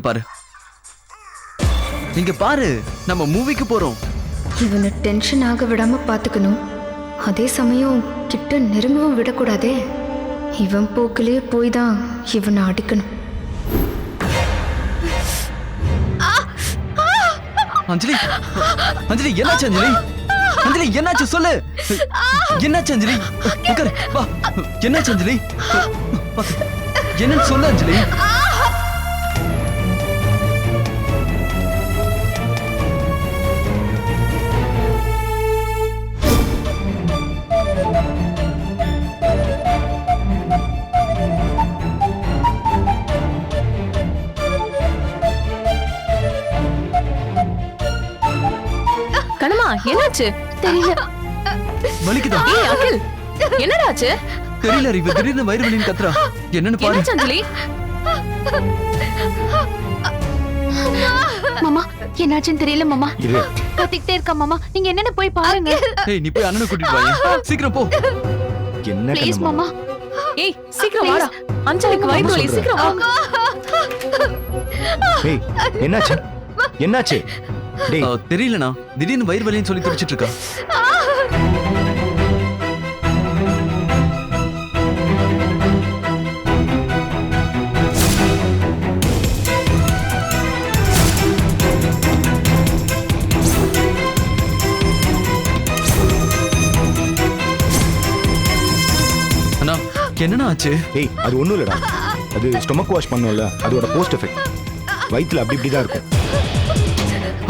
பாரு, இங்க பாரு, நம்ம மூவிக்கு போறோம். இவனை டென்ஷன் ஆக விடாம பாத்துக்கணும். அதே சமயம் கிட்ட நெருங்கவும் விடக்கூடாதே. இவன் போக்கிலே போய் தான் இவனை அடிக்கணும். அஞ்சலி, அஞ்சலி என்னாச்சு? அஞ்சலி, அஞ்சலி என்னாச்சு சொல்லு. என்னாச்சு அஞ்சலி? உட்காரு, வா. என்னாச்சு அஞ்சலி? என்னன்னு சொல்லு அஞ்சலி. கண்ணம்மா என்னாச்சு? தெரியல. வலிக்குதா? ஏய் அகில், என்னடா ஆச்சு? தெரியல, இவ திடீர்னு வயிறு வலின்னு கத்துறா. என்னன்னு பாரு. என்னாச்சு அஞ்சலி? மாமா என்னாச்சுன்னு தெரியல மாமா. கத்திக்கிட்டே இருக்கா மாமா. நீங்க என்னன்னு போய் பாருங்க. ஏய், நீ போய் அண்ணனை கூட்டிட்டு வா. சீக்கிரம் போ. என்ன ப்ளீஸ் மாமா. ஏய் சீக்கிரம் வாடா. அஞ்சலிக்கு வயிறு வலி, சீக்கிரம் வா. ஏய், என்னாச்சு? என்னாச்சு? டேய், தெரியலண்ணா, திடீர்னு வயிறு வலின்னு சொல்லி துடிச்சிட்டு இருக்கா. அண்ணா, என்னண்ணா ஆச்சு? ஏய், அது ஒண்ணும் இல்லடா. அது ஸ்டொமக் வாஷ் பண்ணோம்ல, அதோட போஸ்ட் எஃபெக்ட். வயித்துல அப்படி தான் இருக்கும்.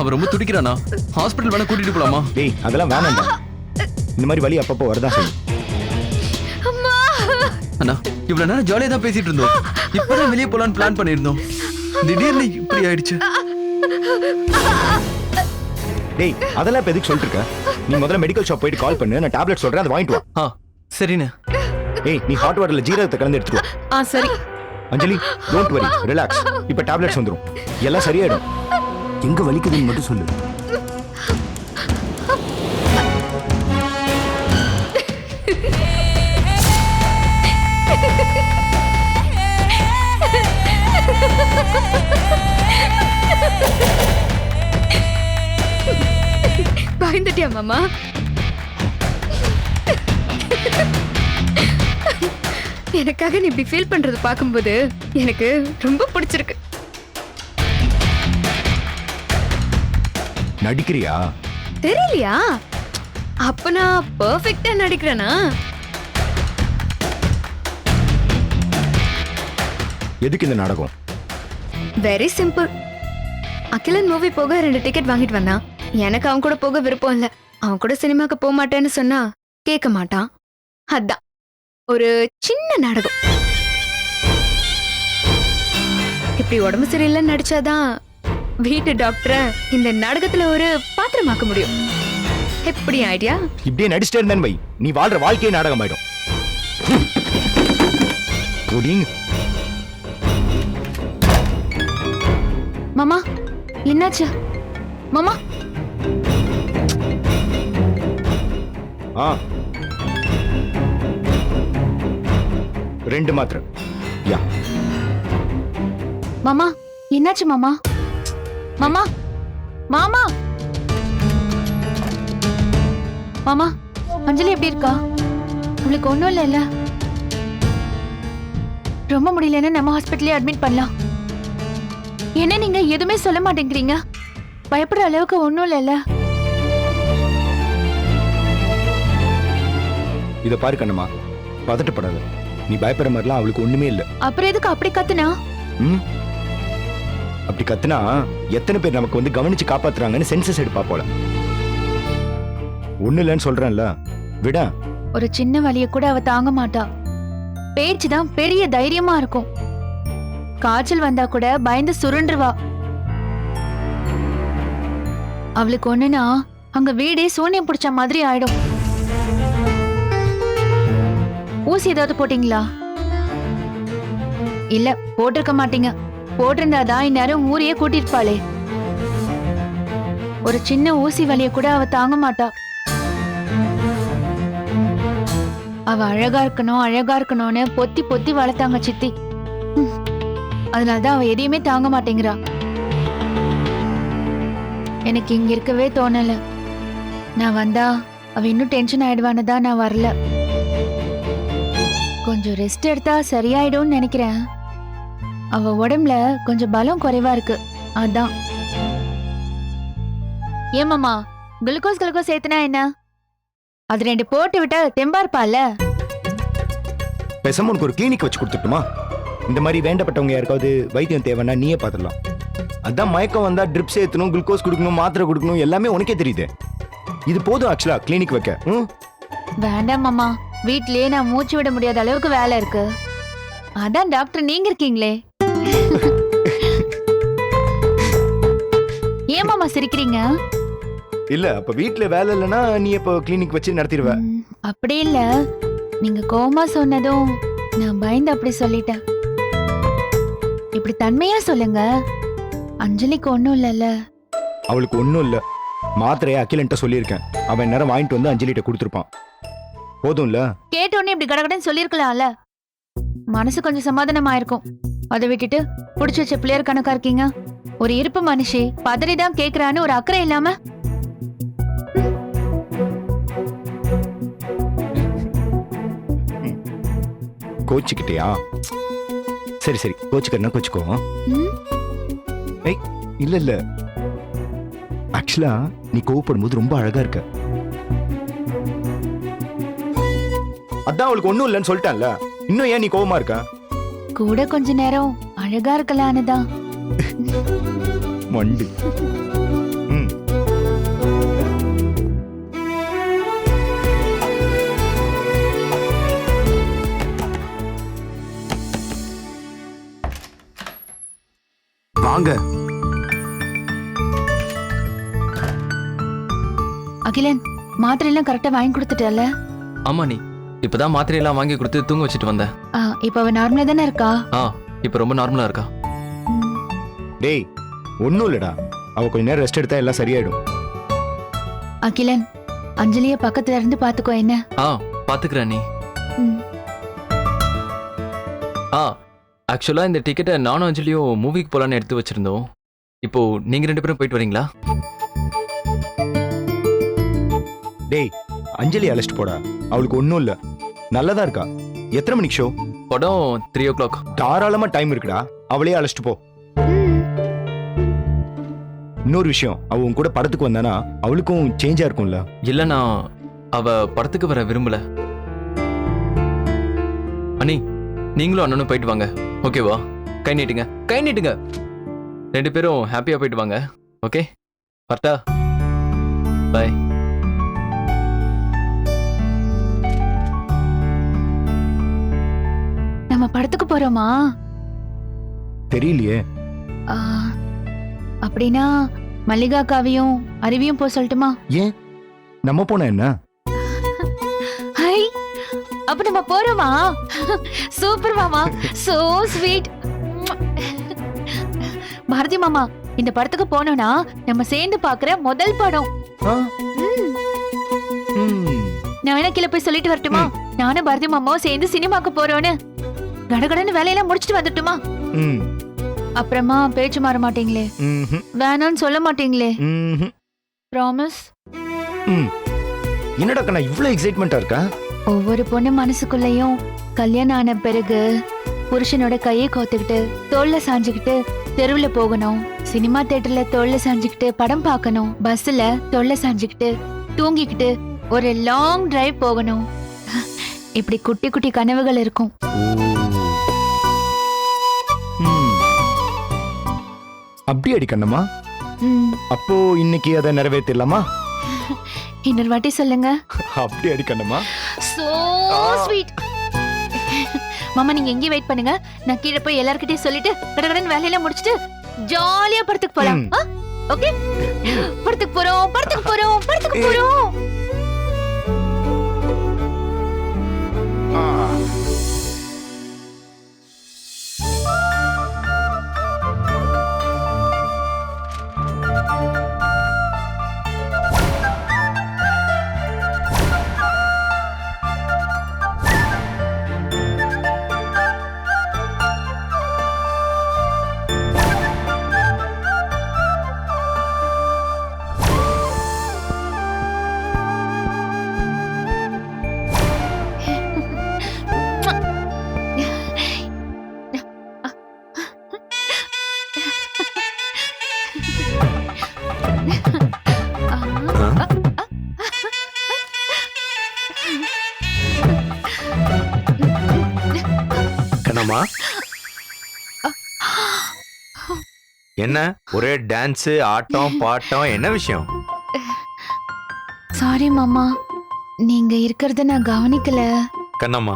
அவ ரொம்ப துடிக்கிறானா? ஹாஸ்பிடல் வேணா கூட்டிட்டு போலாமா? டேய், அதெல்லாம் வேணாம்டா. இந்த மாதிரி வலி அப்பப்போ வரதான் செய்யும். அண்ணா, இவ்வளவு நேரம் ஜாலியா தான் பேசிட்டு இருந்தோம். இப்பதான் வெளியே போலான்னு பிளான் பண்ணிருந்தோம். திடீர்னு இப்படி ஆயிடுச்சு. டேய், அதெல்லாம் இப்ப எதுக்கு சொல்லிட்டு இருக்க? நீ முதல்ல மெடிக்கல் ஷாப் போயிட்டு கால் பண்ணு, நான் டேப்லெட் சொல்றேன், அதை வாங்கிட்டு வா. சரிண்ணே. ஏய், நீ ஹாட் வாட்டர்ல ஜீரகத்தை கலந்து எடுத்துட்டு வா. சரி. அஞ்சலி, டோன்ட் வரி, ரிலாக்ஸ். இப்ப டேப்லெட்ஸ் வந்துரும், எல்லாம் சரியாயிடும். எங்க வலிக்குதுன்னு மட்டும் சொல்லு. பயந்துட்டியா மாமா? எனக்காக நீ இப்படி ஃபீல் பண்றது பாக்கும்போது எனக்கு ரொம்ப பிடிச்சிருக்கு. நடிக்கிறியா? தெரியலையா? அப்ப நான் பெர்ஃபெக்ட்டா நடிக்கிறேனா? எதுக்கு இந்த நாடகம்? Very simple. அகிலன் மூவி போக 2 டிக்கெட் வாங்கிட்டு வந்தான். எனக்கு அவன் கூட போக விருப்பம் இல்ல. அவன் கூட சினிமாக்கு போக மாட்டேன்னு சொன்னா கேட்க மாட்டான். அதான் ஒரு சின்ன நாடகம். இப்படி உடம்பு சரியில்லைன்னு நடிச்சாதான் வீட்டு டாக்டரை இந்த நாடகத்துல ஒரு பாத்திரமாக்க முடியும். எப்படி ஐடியா? இப்படியே நடிச்சிட்டே இருந்தேன் வை, நீ வாழ்ற வாழ்க்கையே நாடகம் ஆயிடும். மாமா என்னாச்சு? மாமா ஆ, 2 மாத்திரை. யா. மாமா என்னாச்சு மாமா? மாமா மாமா மாமா அஞ்சலி எப்படி இருக்கா? உங்களுக்கு ஒண்ணும் இல்ல? ரொம்ப முடியலன்னா நம்ம ஹாஸ்பிட்டலே அட்மிட் பண்ணலாம். என்ன நீங்க எதுவுமே சொல்ல மாட்டேங்கிறீங்க? பயப்படுற அளவுக்கு ஒண்ணும் இல்ல? இத பாரு கண்ணம்மா, பதட்டப்படாத. நீ பயப்படுற மாதிரிலாம் அவளுக்கு ஒண்ணுமே இல்ல. அப்புறம் எதுக்கு அப்படி கத்துனா? அப்படி கத்துனா எத்தனை பேர் நமக்கு வந்து கவனிச்சு காப்பாத்துறாங்கன்னு சென்சஸ் எடுப்பா போல. ஒண்ணு இல்லைன்னு சொல்றேன்ல, விட. ஒரு சின்ன வலிய கூட அவ தாங்க மாட்டா. பேச்சுதான் பெரிய தைரியமா இருக்கும். காய்ச்சல் வந்தா கூட பயந்து சுருண்டுவா. அவளுக்கு ஒண்ணுனா அங்க வீடே சூனியம் பிடிச்ச மாதிரி ஆயிடும். ஊசி ஏதாவது போட்டீங்களா? இல்ல, போட்டிருக்க மாட்டீங்க. போட்டிருந்தாதான் இந்நேரம் ஊரையே கூட்டிருப்பாளே. ஒரு சின்ன ஊசி வலிய கூட அவ தாங்க மாட்டா. அவ அழகா இருக்கணும் அழகா இருக்கணும்னு பொத்தி பொத்தி வளர்த்தாங்க சித்தி. அதனாலதான் அவ எதையுமே தாங்க மாட்டேங்கிறா. எனக்கு இங்க இருக்கவே தோணல. நான் வந்தா அவ இன்னும் டென்ஷன் ஆயிடுவான்னு தான் நான் வரல. கொஞ்சம் ரெஸ்ட் எடுத்தா சரியாயிடும்னு நினைக்கிறேன். அவ உடம்புல கொஞ்சம் பலம் குறைவா இருக்கு, அதான். ஏமாமா, குளுக்கோஸ் ஏத்துனா என்ன? அது 2 போட்டு விட்டா தெம்பா இருப்பால. பேசாம உனக்கு ஒரு கிளினிக் வச்சு கொடுத்துட்டுமா? இந்த மாதிரி வேண்டப்பட்டவங்க யாருக்காவது வைத்தியம் தேவைன்னா நீயே பார்த்துடலாம். அதான் மயக்கம் வந்தா ட்ரிப்ஸ் ஏற்றணும், குளுக்கோஸ் கொடுக்கணும், மாத்திரை கொடுக்கணும், எல்லாமே உனக்கே தெரியுது. இது போதும் ஆக்சுவலா கிளினிக் வைக்க. வேண்டாம் மாமா, வீட்லயே நான் மூச்சு விட முடியாத அளவுக்கு வேலை இருக்கு. அதான் டாக்டர் நீங்க இருக்கீங்களே. ஏன் மாமா சிரிக்கிறீங்க? இல்ல, அப்ப வீட்ல வேலை இல்லைன்னா நீ இப்போ கிளினிக் வச்சு நடத்திடுவ. அப்படி இல்ல, நீங்க கோமா சொன்னதும் நான் பயந்து அப்படி சொல்லிட்டேன். இப்படி தன்மையா சொல்லுங்க. அஞ்சலிக்கு ஒண்ணும் இல்லல்ல? அவளுக்கு ஒன்றும் இல்லை. மாத்திரையை அகிலன்ட்ட சொல்லியிருக்கேன். அவன் நேரம் வாங்கிட்டு வந்து அஞ்சலிட்ட கொடுத்துருப்பான். போதும்ல? கேட்டோன்னே இப்படி கடகடன்னு சொல்லியிருக்கலாம்ல. மனசு கொஞ்சம் சமாதானம் ஆயிருக்கும். அதை விட்டுட்டு புடிச்சு வச்ச பிள்ளையர் கணக்கா இருக்கீங்க. ஒரு இருப்பு மனுஷி பதறிதான் கேக்குறான்னு ஒரு அக்கறை இல்லாம. கோச்சிக்கிட்டியா? சரி சரி, கோச்சிக்கிறனா கோச்சிக்கோ. ஏய், இல்ல இல்ல, ஆக்சுவலா நீ கோவப்படும் போது ரொம்ப அழகா இருக்க. அதான் அவளுக்கு ஒண்ணும் இல்லைன்னு சொல்லிட்டான்ல, இன்னும் ஏன் நீ கோவமா இருக்க? கூட கொஞ்ச நேரம் அழகா இருக்கலான்னு தான். மண்டு. வாங்க. அகிலன், மாத்திரை எல்லாம் கரெக்டா வாங்கி கொடுத்துட்டல? ஆமா, நீ இப்பதான் மாத்திரையெல்லாம் வாங்கி கொடுத்து தூங்க வச்சுட்டு வந்தேன். இப்ப அவ நார்மலா தானே இருக்கா? இப்ப ரொம்ப நார்மலா இருக்கா. டேய், ஒண்ணும் இல்லடா, அவ கொஞ்ச நேரம் ரெஸ்ட் எடுத்தா எல்லாம் சரியாயிடும். அகிலன், அஞ்சலிய பக்கத்துல இருந்து பாத்துக்கோ என்ன? பாத்துக்கிறேன் நீ. ஆக்சுவலா இந்த டிக்கெட்டை நானும் அஞ்சலியும் மூவிக்கு போலான்னு எடுத்து வச்சிருந்தோம். இப்போ நீங்க 2 பேரும் போயிட்டு வரீங்களா? டேய், அஞ்சலி அழைச்சிட்டு போடா, அவளுக்கு ஒண்ணும் இல்ல, நல்லதா இருக்கா. எத்தனை மணிக்கு ஷோ? படம் 3 o'clock. தாராளமா டைம் இருக்குடா, அவளையே அழைச்சிட்டு போ. இன்னொரு விஷயம், அவ உன் கூட படத்துக்கு வந்தானா அவளுக்கும் சேஞ்சா இருக்கும்ல. இல்லனா அவ படத்துக்கு வர விரும்பல. அண்ணி, நீங்களும் அண்ணனும் போயிட்டு வாங்க, ஓகேவா? கை நீட்டுங்க, கை நீட்டுங்க. 2 பேரும் ஹாப்பியா போயிட்டு வாங்க, ஓகே? வரட்டா? பை. நம்ம படத்துக்கு போறோமா? தெரியலையே. அப்படின்னா மல்லிகா காவியும் அருவியும் போக சொல்லட்டுமா? ஏன், நம்ம போனா என்ன? ஹை, அப்ப நம்ம போறோமா? சூப்பர் மாமா, சோ ஸ்வீட். பாரதி மாமா, இந்த படத்துக்கு போனோம்னா நம்ம சேர்ந்து பாக்குற முதல் படம். நான் வேணா கீழே போய் சொல்லிட்டு வரட்டுமா? நானும் பாரதி மாமாவும் சேர்ந்து சினிமாக்கு போறோன்னு. கடகடன்னு வேலையெல்லாம் முடிச்சிட்டு வந்துட்டுமா? அப்புறமா பேச்சு மாற மாட்டீங்களே? வேணான்னு சொல்ல மாட்டீங்களே? ப்ராமிஸ்? என்னடா கண்ணா இவ்வளவு எக்ஸைட்மெண்டா இருக்கா? ஒவ்வொரு பொண்ணு மனசுக்குள்ளயும் கல்யாணம் ஆன பிறகு புருஷனோட கையை கோத்துக்கிட்டு தோல்ல சாஞ்சுக்கிட்டு தெருவுல போகணும், சினிமா தியேட்டர்ல தோல்ல சாஞ்சுக்கிட்டு படம் பார்க்கணும், பஸ்ல தோல்ல சாஞ்சுக்கிட்டு தூங்கிக்கிட்டு ஒரு லாங் டிரைவ் போகணும். இப்படி குட்டி குட்டி கனவுகள் இருக்கும். அப்படி அடி கண்ணம்மா. அப்போ இன்னைக்கு அதை நிறைவேற்றலாமா? இன்னொரு வாட்டி சொல்லுங்க. அப்படி அடி கண்ணம்மா. So sweet. மாமா, நீங்க எங்கே வெயிட் பண்ணுங்க, நான் கீழே போய் எல்லார்கிட்டயும் சொல்லிட்டு கடகடன்னு வேலையெல்லாம் முடிச்சிட்டு ஜாலியா படத்துக்கு போலாம். ஓகே? படத்துக்கு போறோம், படத்துக்கு போறோம், படத்துக்கு போறோம். கண்ணம்மா என்ன ஒரே டான்ஸ் ஆட்டம் பாட்டம் என்ன விஷயம்? சாரி மாமா, நீங்க இருக்கிறத நான் கவனிக்கல. கண்ணம்மா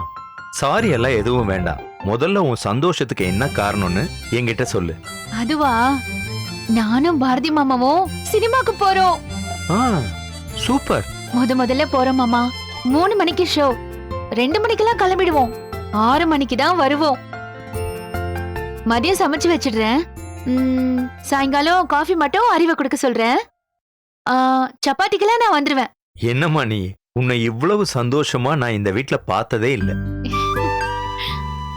சாரி எல்லாம் எதுவும் வேண்டாம். முதல்ல உன் சந்தோஷத்துக்கு என்ன காரணம்னு என்கிட்ட சொல்லு. அதுவா, நானும் பாரதி மாமாவும் சினிமாக்கு போறோம். ஆ சூப்பர். முதல்ல போறோம் மாமா. 3 மணிக்கு ஷோ, 2 மணிக்கெல்லாம் கிளம்பிடுவோம். 6 மணிக்கு தான் வருவோம். மதியம் சமைச்சு வச்சிடுறேன். சாயங்காலம் காஃபி மட்டும் அறிவை கொடுக்க சொல்றேன். சப்பாத்திக்கெல்லாம் நான் வந்துருவேன். என்னம்மா நீ, உன்னை இவ்வளவு சந்தோஷமா நான் இந்த வீட்ல பார்த்ததே இல்லை.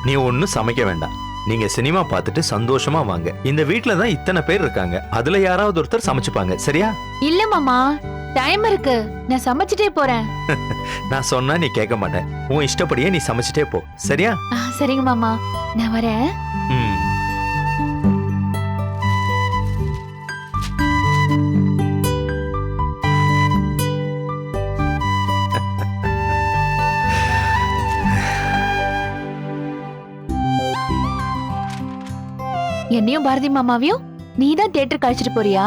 நீ ஒன்னும் சமைக்க வேண்டாம். நீங்க சினிமா பார்த்துட்டு சந்தோஷமா வாங்க. இந்த வீட்ல தான் இத்தனை பேர் இருக்காங்க, அதுல யாராவது ஒருத்தர் சமைச்சுப்பாங்க. சரியா? இல்ல மாமா, டைம் இருக்கு, நான் சமைச்சிட்டே போறேன். நான் சொன்னா நீ கேட்க மாட்டேன். உன் இஷ்டப்படியே நீ சமைச்சிட்டே போ. சரியா? சரிங்க மாமா, நான் வரேன். ம். என்னையும் பாரதி மாமாவையும் நீ தான் தியேட்டருக்கு அழைச்சிட்டு போறியா?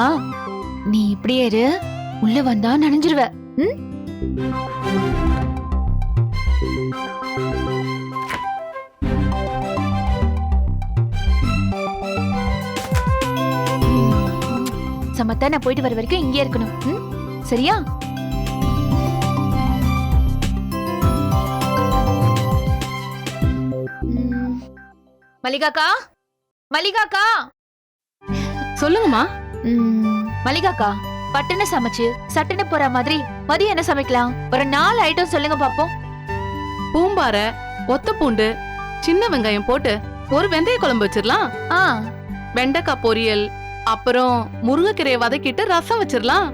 நீ இப்படியே இரு, உள்ள வந்தா நனைஞ்சிருவ. சமத்தா நான் போயிட்டு வர வரைக்கும் இங்கே இருக்கணும். சரியா? மல்லிகாக்கா, மல்லிகாக்கா. சொல்லுங்கம்மா. மல்லிகாக்கா, பட்டுன்னு சமைச்சு சட்டுன்னு போற மாதிரி மதியம் என்ன சமைக்கலாம்? ஒரு 4 ஐட்டம் சொல்லுங்க பாப்போம். பூம்பாறை, ஒத்த பூண்டு, சின்ன வெங்காயம் போட்டு ஒரு வெந்தய குழம்பு வச்சிடலாம். வெண்டைக்காய் பொரியல், அப்புறம் முருங்கைக்கீரையை வதக்கிட்டு ரசம் வச்சிடலாம்.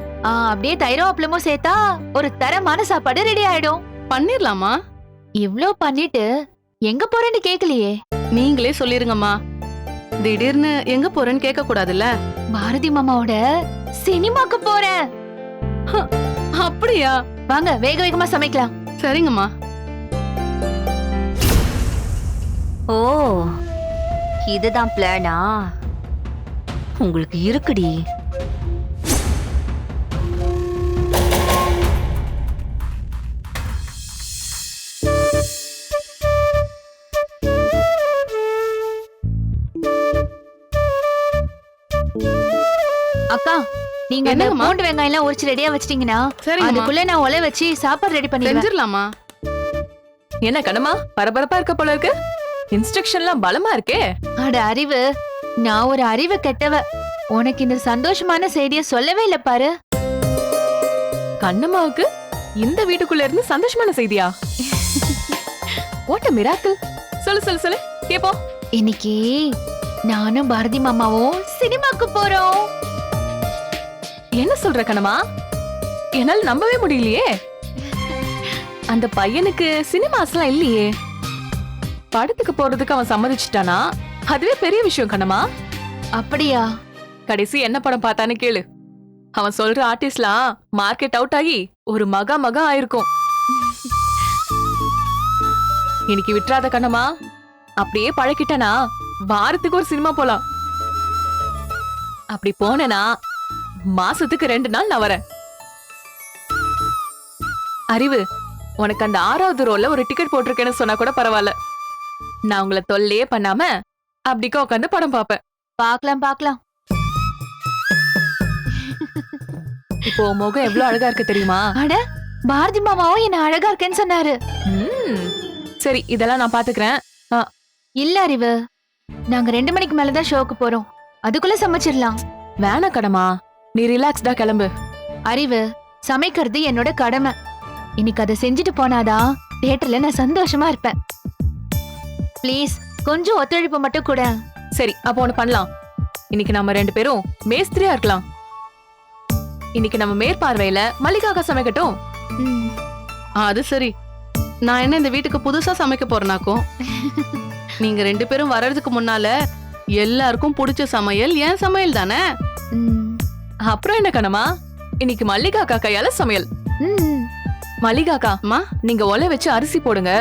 அப்படியே தயிரும் அப்பளமும் சேர்த்தா ஒரு தரமான சாப்பாடு ரெடி ஆயிடும். பண்ணிரலாமா? இவ்ளோ பண்ணிட்டு எங்க போறேன்னு கேக்கலையே. நீங்களே சொல்லிருங்கம்மா. திடீர்னு எங்க போறேன்னு கேட்க கூடாதுல்ல. பாரதி மாமாவோட சினிமாக்கு போறேன். அப்படியா? வாங்க வேக வேகமா சமைக்கலாம். சரிங்கம்மா. ஓ, இதுதான் பிளானா? உங்களுக்கு இருக்குடி. அக்கா, நீங்க அந்த என்னங்கம்மா? பூண்டு வெங்காயம் எல்லாம் உரிச்சு ரெடியா வச்சிட்டீங்கன்னா சரிங்கம்மா. அதுக்குள்ள நான் ஒலை வச்சு சாப்பாடு ரெடி பண்ணிடுவேன். செஞ்சிரலாமா? என்ன கண்ணம்மா பரபரப்பா இருக்க போல இருக்கு? இன்ஸ்ட்ரக்ஷன்லாம் பலமா இருக்கே. அட அறிவு, நான் ஒரு அறிவு கெட்டவ. உனக்கு இந்த சந்தோஷமான செய்திய சொல்லவே இல்ல பாரு. கண்ணம்மாவுக்கு இந்த வீட்டுக்குள்ள இருந்து சந்தோஷமான செய்தியா? What a miracle. சொல்லு சொல்லு சொல்லு கேப்போம். இன்னைக்கு நானும் பாரதி மாமாவும் சினிமாக்கு போறோம். என்ன சொல்ற கண்ணம்மா? என்னால நம்பவே முடியலையே. அந்த பையனுக்கு சினிமாஸ்லாம் இல்லையே. படத்துக்கு போறதுக்கு அவன் சம்மதிச்சிட்டானா அதுவே பெரிய விஷயம் கண்ணம்மா. அப்படியா? கடைசி என்ன படம் பார்த்தான்னு கேளு. அவன் சொல்ற ஆர்டிஸ்ட்லாம் மார்க்கெட் அவுட் ஆகி ஒரு மகா ஆயிருக்கும். இன்னைக்கு விட்டுறாத கண்ணம்மா. அப்படியே பழக்கிட்டனா வாரத்துக்கு ஒரு சினிமா போலாம். அப்படி போனேனா மாசத்துக்கு 2 நாள் நான் வரேன். அறிவு, உனக்கு அந்த 6வது ரோல ஒரு டிக்கெட் போட்டிருக்கேன்னு சொன்னா கூட பரவாயில்ல. நான் உங்களை தொல்லையே பண்ணாம அப்படிக்கா உட்காந்து படம் பாப்பேன். பாக்கலாம் பாக்கலாம். இப்போ முகம் எவ்வளவு அழகா இருக்கு தெரியுமா? அட, பாரதி மாமாவும் என்ன அழகா இருக்கேன்னு சொன்னாரு. சரி, இதெல்லாம் நான் பாத்துக்கிறேன். இல்ல அறிவு, நாங்க 2 மணிக்கு மேலதான் ஷோக்கு போறோம். அதுக்குள்ள சமைச்சிடலாம். வேணா கடமா, நீ ரிலாக்ஸ்டா கிளம்பு. அறிவு, சமைக்கிறது என்னோட கடமை. இன்னைக்கு அதை செஞ்சுட்டு போனாதான் தியேட்டர்ல நான் சந்தோஷமா இருப்பேன். ப்ளீஸ் கொஞ்சம் ஒத்துழைப்பு மட்டும் கூட. சரி, அப்போ ஒண்ணு பண்ணலாம். இன்னைக்கு நம்ம 2 பேரும் மேஸ்திரியா இருக்கலாம். இன்னைக்கு நம்ம மேற்பார்வையில மல்லிகாக்கா சமைக்கட்டும். அது சரி. நான் என்ன இந்த வீட்டுக்கு புதுசா சமைக்க போறேனாக்கும்? நீங்க 2 பேரும் வர்றதுக்கு முன்னால எல்லாருக்கும் பிடிச்ச சமையல் என் சமையல் தானே. அப்புறம் என்ன கண்ணம்மா, இன்னைக்கு மல்லிகாக்கா கையால சமையல். மல்லிகாக்கா, அம்மா, நீங்க ஒலை வச்சு அரிசி போடுங்க.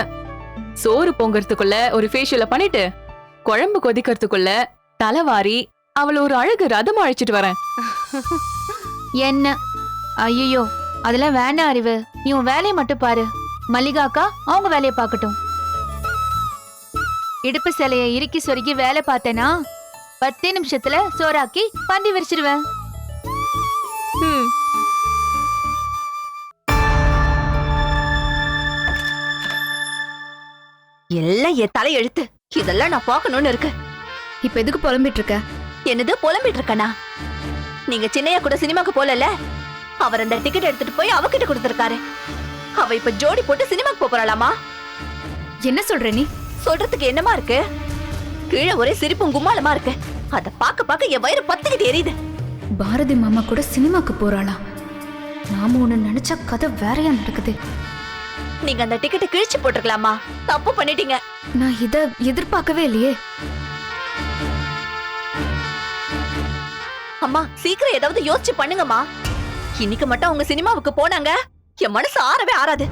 சோறு பொங்கறதுக்குள்ள ஒரு ஃபேஷியல பண்ணிட்டு குழம்பு கொதிக்கிறதுக்குள்ள தலைவாரி அவளை ஒரு அழகு ரதம் அழைச்சிட்டு வரேன். என்ன? ஐயோ, அதெல்லாம் வேண்டாம் அறிவு. நீ உன் வேலையை மட்டும் பாரு. மல்லிகா அக்கா அவங்க வேலையை பார்க்கட்டும். இடுப்பு சிலைய இறுக்கி சொருகி வேலை பார்த்தேனா 10 நிமிஷத்துல சோறாக்கி பந்தி விரிச்சிருவேன். ம். எல்லாம் என் தலை எழுத்து. இதெல்லாம் நான் பார்க்கணும்னு இருக்கு. இப்ப எதுக்கு புலம்பிட்டு இருக்க? என்னது புலம்பிட்டு இருக்கனா? நீங்க சின்னையா கூட சினிமாக்கு போலல? அவர் அந்த டிக்கெட் எடுத்துட்டு போய் அவகிட்ட கொடுத்திருக்காரு. அவ இப்ப ஜோடி போட்டு சினிமாக்கு போறாளாமா? என்ன சொல்ற நீ? சொல்றதுக்கு என்னமா இருக்கு? கீழே ஒரே சிரிப்பும் கும்மாளமா இருக்கு. அத பாக்க என் வயிறு பத்திக்கிட்டு எரியுது. பாரதி மாமா கூட சினிமாக்கு போறாளா? நாம ஒண்ணு நினைச்சா கதை வேறையா நடக்குது. நீங்க அந்த டிக்கெட்டை கிழிச்சு போட்டுருக்கலாமா? தப்பு பண்ணிட்டீங்க. நான் இத எதிர்பார்க்கவே இல்லையே. அம்மா சீக்கிரம் ஏதாவது யோசிச்சு பண்ணுங்கம்மா. இன்னைக்கு மட்டும் அவங்க சினிமாவுக்கு போனாங்க, என் மனசு ஆறவே ஆறாது.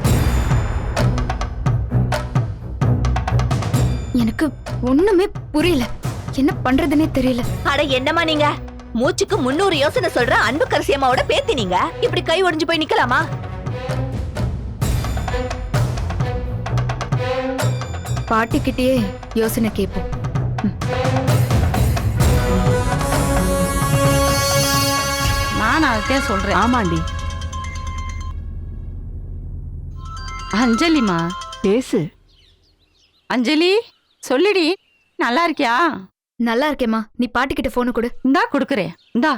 எனக்கு ஒண்ணுமே புரியல. என்ன பண்றதுன்னே தெரியல. அட என்னம்மா நீங்க மூச்சுக்கு 300 யோசனை சொல்ற அன்பு கரசியம்மாவோட பேத்தி நீங்க இப்படி கை ஒடிஞ்சு போய் நிக்கலாமா? பாட்டிக்கிட்டே யோசனை கேட்போம். நான் அதான் சொல்றேன். ஆமாண்டி. அஞ்சலிமா பேசு. அஞ்சலி சொல்லுடி. நல்லா இருக்கியா? நல்லா இருக்கேம்மா. நீ பாட்டிக்கிட்ட போன கொடு. இந்தா கொடுக்குறேன். இந்தா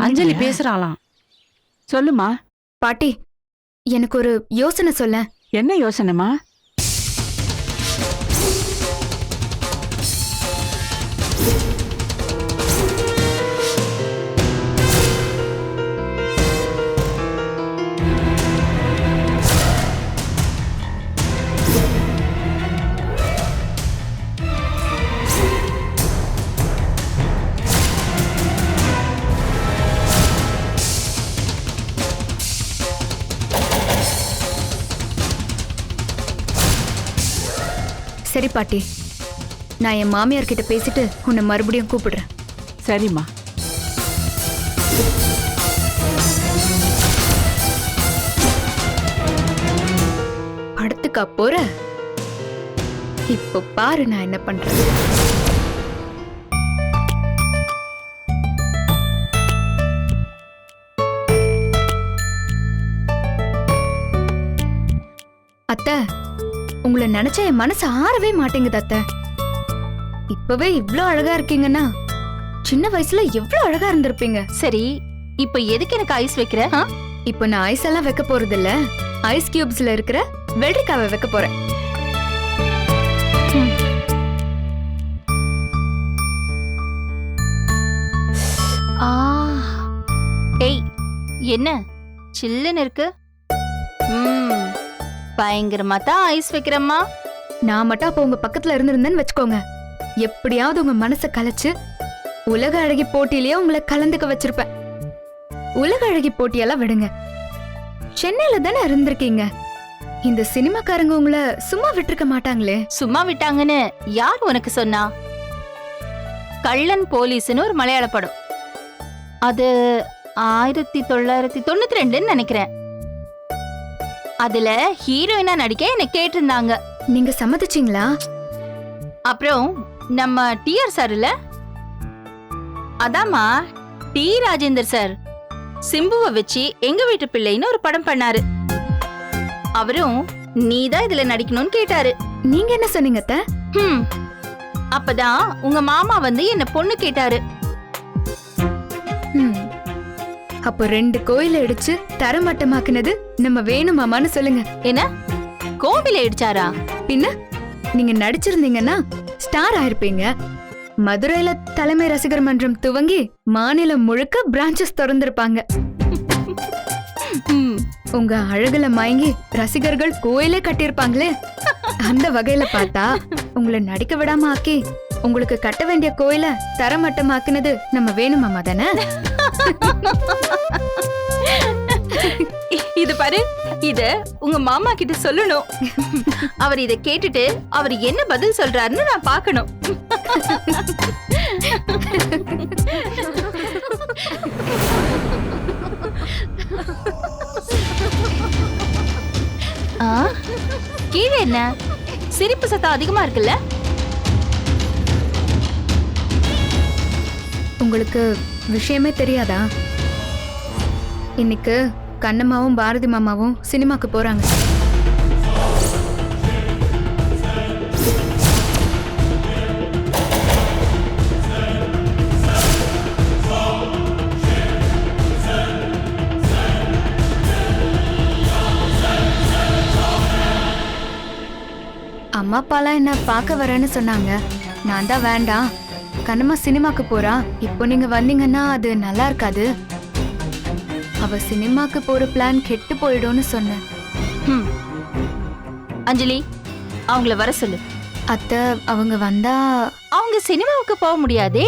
அஞ்சலி பேசுறாளாம். சொல்லுமா. பாட்டி, எனக்கு ஒரு யோசனை சொல்ல. என்ன யோசனைமா? சரி பாட்டி, நான் என் மாமியார் கிட்ட பேசிட்டு உன்னை மறுபடியும் கூப்பிடுறேன். சரிம்மா. படத்துக்கா போற? இப்போ பாரு நான் என்ன பண்றேன். அத்தை, உங்களை நினைச்சா என் மனசு ஆறவே மாட்டேங்குது அத்தை. இப்பவே இவ்ளோ அழகா இருக்கீங்கன்னா சின்ன வயசுல எவ்வளவு அழகா இருந்திருப்பீங்க. சரி, இப்ப எதுக்கு எனக்கு ஐஸ் வைக்கிற? இப்போ நான் ஐஸ் எல்லாம் வைக்க போறது இல்ல, ஐஸ் கியூப்ஸ்ல இருக்கிற வெள்ளரிக்காவை வைக்க போறேன். ஏய், என்ன சில்லுன்னு இருக்கு? பயங்கரமா தான் ஐஸ் வைக்கிறம்மா. நான் மட்டும் அப்ப உங்க பக்கத்துல இருந்திருந்தேன்னு வச்சுக்கோங்க, எப்படியாவது உங்க மனசை கலைச்சு உலக அழகி போட்டியிலேயே உங்களை கலந்துக்க வச்சிருப்பேன். உலக அழகி போட்டியெல்லாம் விடுங்க, சென்னையில தானே இருந்திருக்கீங்க. இந்த சினிமாக்காரங்க உங்களை சும்மா விட்டுருக்க மாட்டாங்களே. சும்மா விட்டாங்கன்னு யார் உனக்கு சொன்னா? கள்ளன் போலீஸ்னு ஒரு மலையாள படம், அது 1992 நினைக்கிறேன். அதுல ஹீரோயினா நடிக்க என்ன கேட்டிருந்தாங்க. நீங்க சம்மதிச்சீங்களா? அப்புறம் நம்ம டிஆர் சார் இல்ல, அதாமா டி ராஜேந்தர் சார் சிம்புவை வச்சு எங்க வீட்டு பிள்ளைன்னு ஒரு படம் பண்ணாரு. அவரும் நீதான் இதுல நடிக்கணும்னு கேட்டாரு. நீங்க என்ன சொன்னீங்க அத்தை? அப்பதான் உங்க மாமா வந்து என்ன பொண்ணு கேட்டாரு. அப்போ 2 கோயில இடிச்சு தரமட்டமாக்குனது நம்ம வேணுமாமான்னு சொல்லுங்க. என்ன கோவில இடிச்சாரா? பின்ன நீங்க நடிச்சிருந்தீங்கன்னா ஸ்டார் ஆயிருப்பீங்க. மதுரையில தலைமை ரசிகர் மன்றம் துவங்கி மாநிலம் முழுக்க பிரான்ச்சஸ் திறந்திருப்பாங்க. உங்க அழகுல மயங்கி ரசிகர்கள் கோயிலே கட்டியிருப்பாங்களே. அந்த வகையில பார்த்தா உங்களை நடிக்க விடாம ஆக்கி உங்களுக்கு கட்ட வேண்டிய கோயில தரமட்டமாக்குனது நம்ம வேணுமாமா தானே? இது பாரு, இத உங்க மாமா கிட்ட சொல்லணும். அவர் இத கேட்டுட்டு அவர் என்ன பதில் சொல்றாருன்னு நான் பார்க்கணும். கீழே என்ன சிரிப்பு சத்தம் அதிகமா இருக்குல்ல? உங்களுக்கு விஷயமே தெரியாதா? இன்னைக்கு கண்ணம்மாவும் பாரதி மாமாவும் சினிமாக்கு போறாங்க. அம்மா அப்பாலாம் என்ன பார்க்க வரேன்னு சொன்னாங்க. நான் தான் வேண்டாம், கண்ணம்மா சினிமாக்கு போறா, இப்போ நீங்க வந்தீங்கன்னா அது நல்லா இருக்காது, அவ சினிமாக்கு போற பிளான் கெட்டு போயிடும்னு சொன்னேன். அஞ்சலி, அவங்கள வர சொல்லு. அத்தை அவங்க வந்தா அவங்க சினிமாவுக்கு போக முடியாதே.